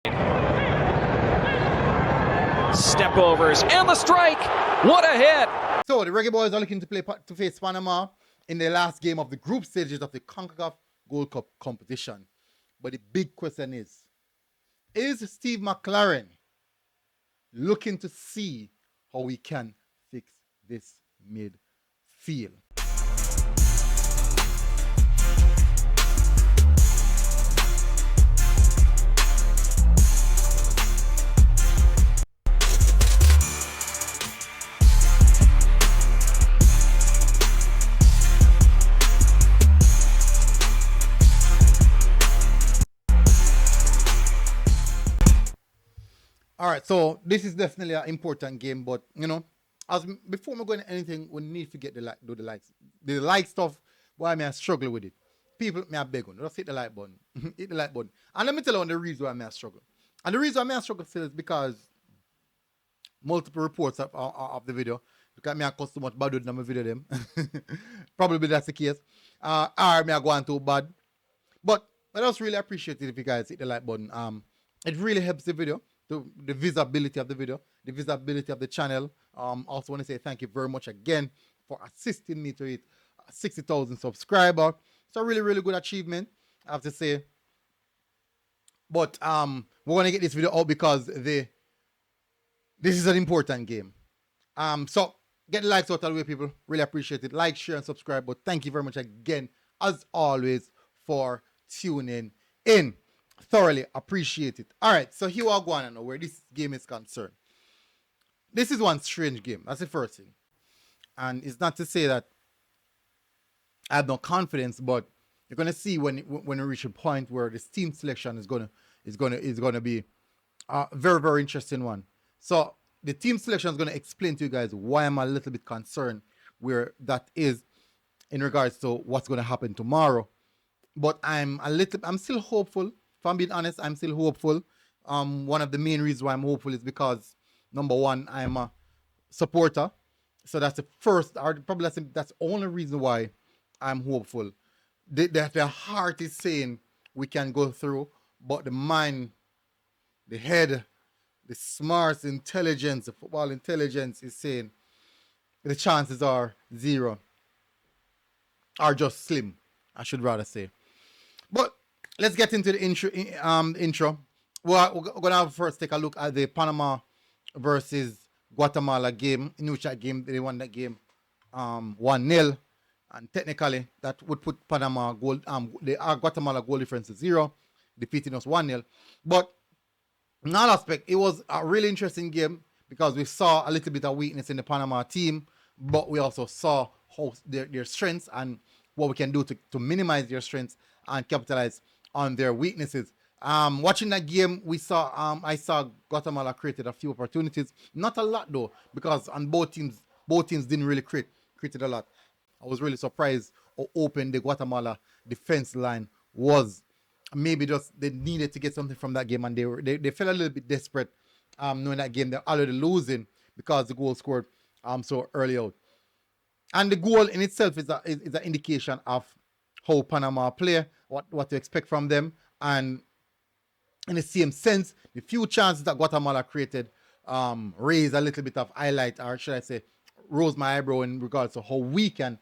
Step overs and the strike. What a hit. So the Reggae Boyz are looking to face Panama in the last game of the group stages of the CONCACAF Gold Cup competition. But the big question is Steve McLaren looking to see how we can fix this midfield? All right, so this is definitely an important game, but you know, before we go into anything, we need to get do the like stuff. Why may I struggle with it? People, may I beg on, just hit the like button, hit the like button. And let me tell you the reason why may I struggle. And the reason why may I struggle still is because multiple reports of the video. Because me I cost too much bad with my video them. Probably that's the case. Or me I go on too bad. But I just really appreciate it if you guys hit the like button. It really helps the video. The visibility of the video, the visibility of the channel. Also want to say thank you very much again for assisting me to hit 60,000 subscribers. It's a really, really good achievement, I have to say. But we're gonna get this video out because this is an important game. So get the likes out of the way, people. Really appreciate it. Like, share, and subscribe. But thank you very much again, as always, for tuning in. Thoroughly appreciate it. All right, so here we are going now where this game is concerned. This is one strange game. That's the first thing. And it's not to say that I have no confidence, but you're gonna see when we reach a point where this team selection is gonna be a very, very interesting one. So the team selection is gonna explain to you guys why I'm a little bit concerned where that is in regards to what's gonna happen tomorrow. But I'm still hopeful. If I'm being honest, I'm still hopeful. One of the main reasons why I'm hopeful is because, number one, I'm a supporter. So that's the first, or probably that's the only reason why I'm hopeful. The heart is saying we can go through, but the mind, the head, the smarts, intelligence, the football intelligence is saying the chances are zero. Are just slim, I should rather say. But let's get into the intro. Well, we're going to have first take a look at the Panama versus Guatemala game. In which that game, they won that game 1-0. And technically, that would put Panama Guatemala goal difference to 0, defeating us 1-0. But in that aspect, it was a really interesting game because we saw a little bit of weakness in the Panama team, but we also saw how their strengths and what we can do to minimize their strengths and capitalize on their weaknesses. Watching that game, I saw Guatemala created a few opportunities. Not a lot though, because on both teams didn't really created a lot. I was really surprised how open the Guatemala defense line was. Maybe just they needed to get something from that game, and they felt a little bit desperate knowing that game they're already losing because the goal scored so early out. And the goal in itself is an indication of how Panama play, what to expect from them, and in the same sense, the few chances that Guatemala created raised a little bit of highlight, or should I say, rose my eyebrow in regards to how we can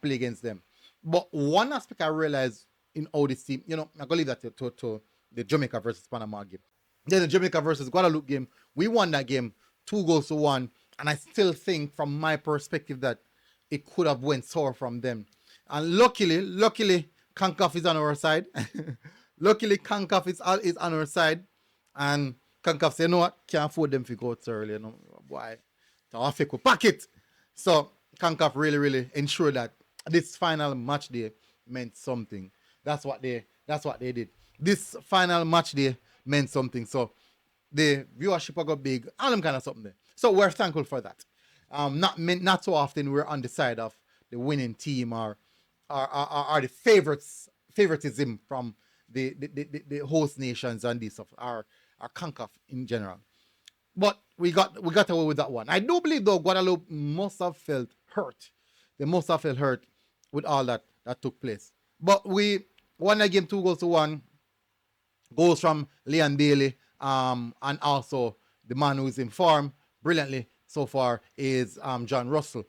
play against them. But one aspect I realized in all this team, you know, I'm gonna leave that to the Jamaica versus Panama game. Then the Jamaica versus Guadeloupe game, we won that game 2-1, and I still think, from my perspective, that it could have went sour from them. And luckily, concacaf is on our side. Luckily, concacaf is on our side. And concacaf say, you know what, can't afford them to go out so early. You know, boy, to fake with packet. So concacaf really ensured that this final match day meant something. That's what they did. This final match day meant something. So the viewership got big. All them kind of something there. So we're thankful for that. Not so often we're on the side of the winning team or the favoritism from the host nations and this of our CONCACAF in general. But we got away with that one. I do believe though Guadeloupe must have felt hurt. They must have felt hurt with all that took place. But we won that game 2-1. Goals from Leon Bailey And also the man who is in form brilliantly so far is John Russell.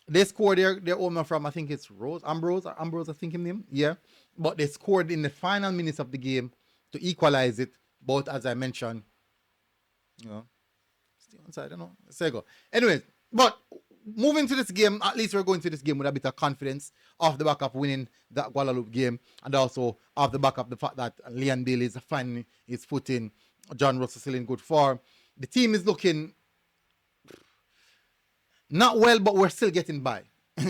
They scored their own from, I think it's Ambrose, I think his name, yeah. But they scored in the final minutes of the game to equalize it. But as I mentioned, you know, stay on side, I don't know. Let's go. Anyways, but moving to this game, at least we're going to this game with a bit of confidence off the back of winning that Guadeloupe game, and also off the back of the fact that Leon Bailey is finding his footing, John Russell still in good form. The team is looking not well, but we're still getting by.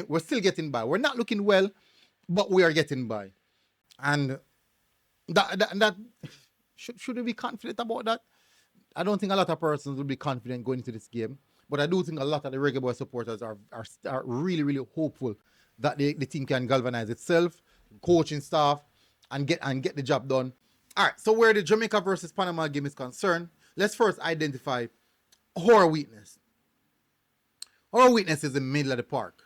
We're still getting by. We're not looking well, but we are getting by. And that should we be confident about that? I don't think a lot of persons will be confident going into this game, but I do think a lot of the Reggae Boyz supporters are really, really hopeful that the team can galvanize itself, coaching staff, and get the job done. All right, so where the Jamaica versus Panama game is concerned, let's first identify our weakness. Our weakness is in the middle of the park.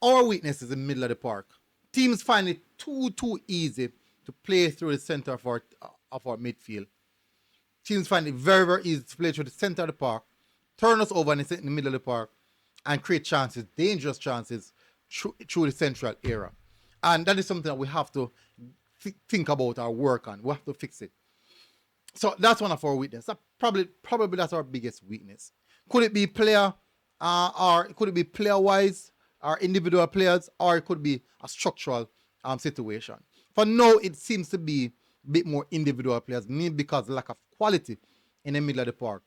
Our weakness is in the middle of the park. Teams find it too easy to play through the center of our midfield. Teams find it very, very easy to play through the center of the park, turn us over in the middle of the park, and create chances, dangerous chances, through the central area. And that is something that we have to think about or work on. We have to fix it. So that's one of our weaknesses. Probably that's our biggest weakness. Could it be player, or could it be player-wise, or individual players, or it could be a structural situation. For now, it seems to be a bit more individual players, maybe because of lack of quality in the middle of the park.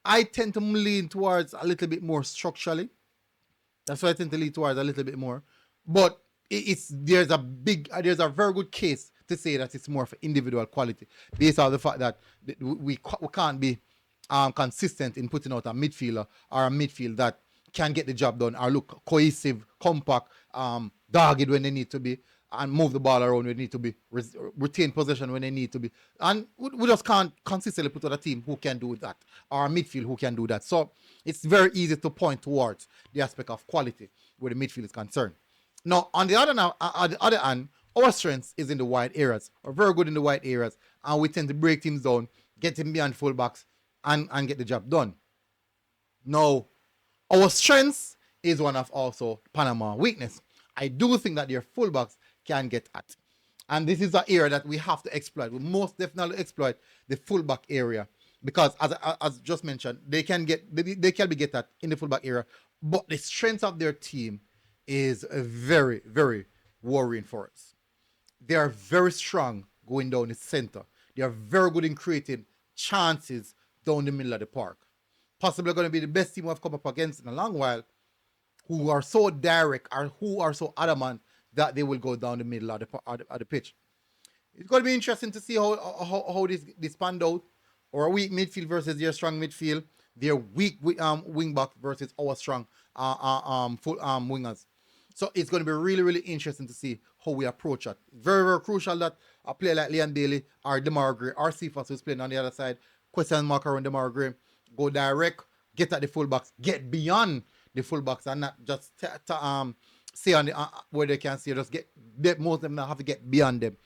I tend to lean towards a little bit more structurally. That's why I tend to lean towards a little bit more. But there's a very good case to say that it's more for individual quality, based on the fact that we can't be consistent in putting out a midfielder or a midfield that can get the job done or look cohesive, compact, dogged when they need to be, and move the ball around when they need to be, retain possession when they need to be. And we just can't consistently put out a team who can do that, or a midfield who can do that. So it's very easy to point towards the aspect of quality where the midfield is concerned. Now, on the other hand, our strength is in the wide areas. We're very good in the wide areas, and we tend to break teams down, get them behind fullbacks, and get the job done. Now, our strength is one of also Panama weakness. I do think that their fullbacks can get at. And this is an area that we have to exploit. We most definitely exploit the fullback area, because as just mentioned, they can be get at in the fullback area, but the strength of their team is very, very worrying for us. They are very strong going down the center. They are very good in creating chances down the middle of the park. Possibly going to be the best team I've come up against in a long while, who are so direct or who are so adamant that they will go down the middle of the pitch. It's going to be interesting to see how this panned out. Or a weak midfield versus their strong midfield. Their weak wing back versus our strong full wingers. So it's going to be really, really interesting to see how we approach it. Very, very crucial that a player like Leon Bailey or Demar Gray or Cephas, who's playing on the other side, question mark around Demar Gray, go direct, get at the fullbacks, get beyond the fullbacks, and not just stay on the where they can see. Just most of them now have to get beyond them.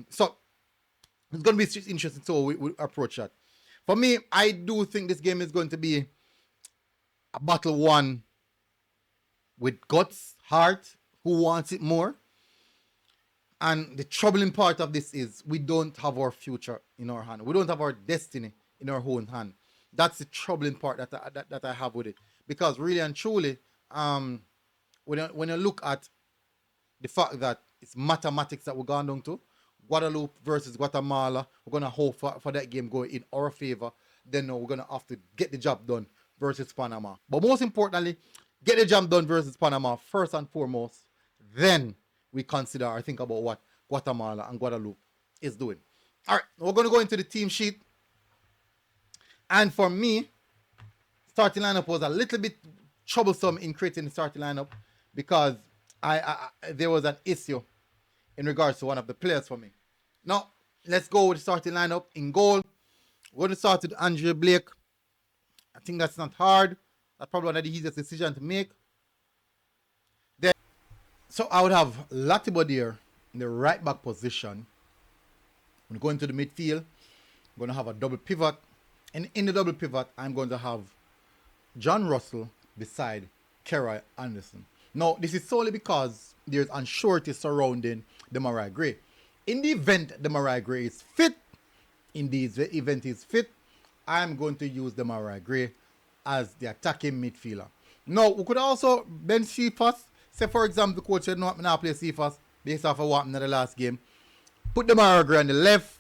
So it's going to be interesting to how we approach that. For me, I do think this game is going to be a battle won with guts, heart, who wants it more. And the troubling part of this is we don't have our future in our hand. We don't have our destiny in our own hand. That's the troubling part that I have with it. Because really and truly, when you look at the fact that it's mathematics that we're going down to, Guadeloupe versus Guatemala, we're going to hope for that game going in our favor. Then we're going to have to get the job done versus Panama. But most importantly, get the job done versus Panama first and foremost. Then we consider or think about what Guatemala and Guadeloupe is doing. All right, we're going to go into the team sheet. And for me, starting lineup was a little bit troublesome in creating the starting lineup, because there was an issue in regards to one of the players for me. Now, let's go with the starting lineup. In goal, we're going to start with Andrew Blake. I think that's not hard. That's probably one of the easiest decisions to make. Then, so I would have Latibo there in the right back position I'm going to the midfield. I'm going to have a double pivot. And in the double pivot, I'm going to have John Russell beside Keroy Anderson. Now, this is solely because there's unsurety surrounding the Mariah Gray. In the event the Mariah Gray is fit, I'm going to use the Mariah Gray as the attacking midfielder. Now, we could also bench Cephas. Say, for example, the coach said, no, I'm not play Cephas based off of what happened in the last game. Put the Mariah Gray on the left,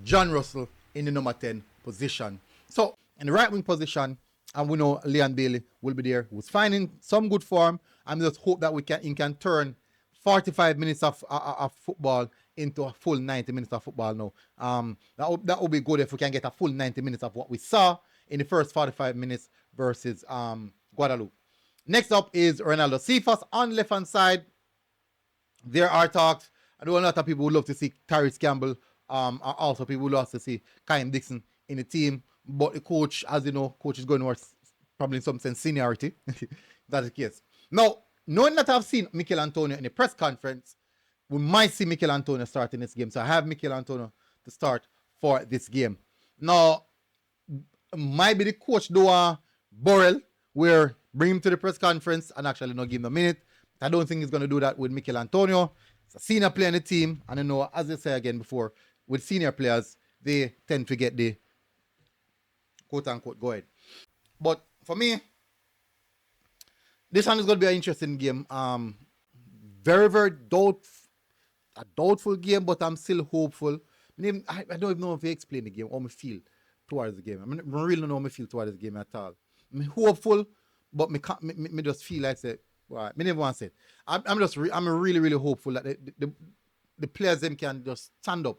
John Russell in the number 10 position. So, in the right wing position, and we know Leon Bailey will be there, who's finding some good form. I just hope that he can turn 45 minutes of football into a full 90 minutes of football now. That would be good if we can get a full 90 minutes of what we saw in the first 45 minutes versus Guadeloupe. Next up is Ronaldo Cephas on left hand side. There are talks. I know a lot of people would love to see Tyrese Campbell. Also people would love to see Kyle Dixon in the team. But the coach, as you know, coach is going to work probably in some sense seniority. That's the case. Now, knowing that I've seen Mikel Antonio in the press conference, we might see Mikel Antonio start in this game. So I have Mikel Antonio to start for this game. Now, might be the coach do a Borrell, where bring him to the press conference and actually not give him a minute. I don't think he's going to do that with Mikel Antonio. It's a senior player in the team. And I know, as I said again before, with senior players, they tend to get the quote-unquote go ahead. But for me, this one is going to be an interesting game. Very, very doubtful game, but I'm still hopeful. I don't even know if I explain the game or I feel towards the game. I really don't know how I feel towards the game at all. I'm hopeful, but me just feel like say, well, me never want to say it. I'm really, really hopeful that the players them can just stand up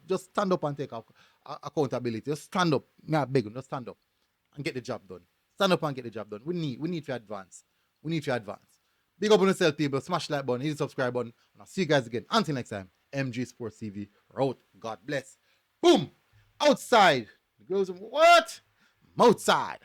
and take accountability. Just stand up. Me beg you, just stand up and get the job done. Stand up and get the job done. We need to advance. Big up on yourself, people. Smash that button, hit the subscribe button, and I'll see you guys again. Until next time, MG Sports TV. We're out. God bless. Boom. Outside. The girls, what? I'm outside.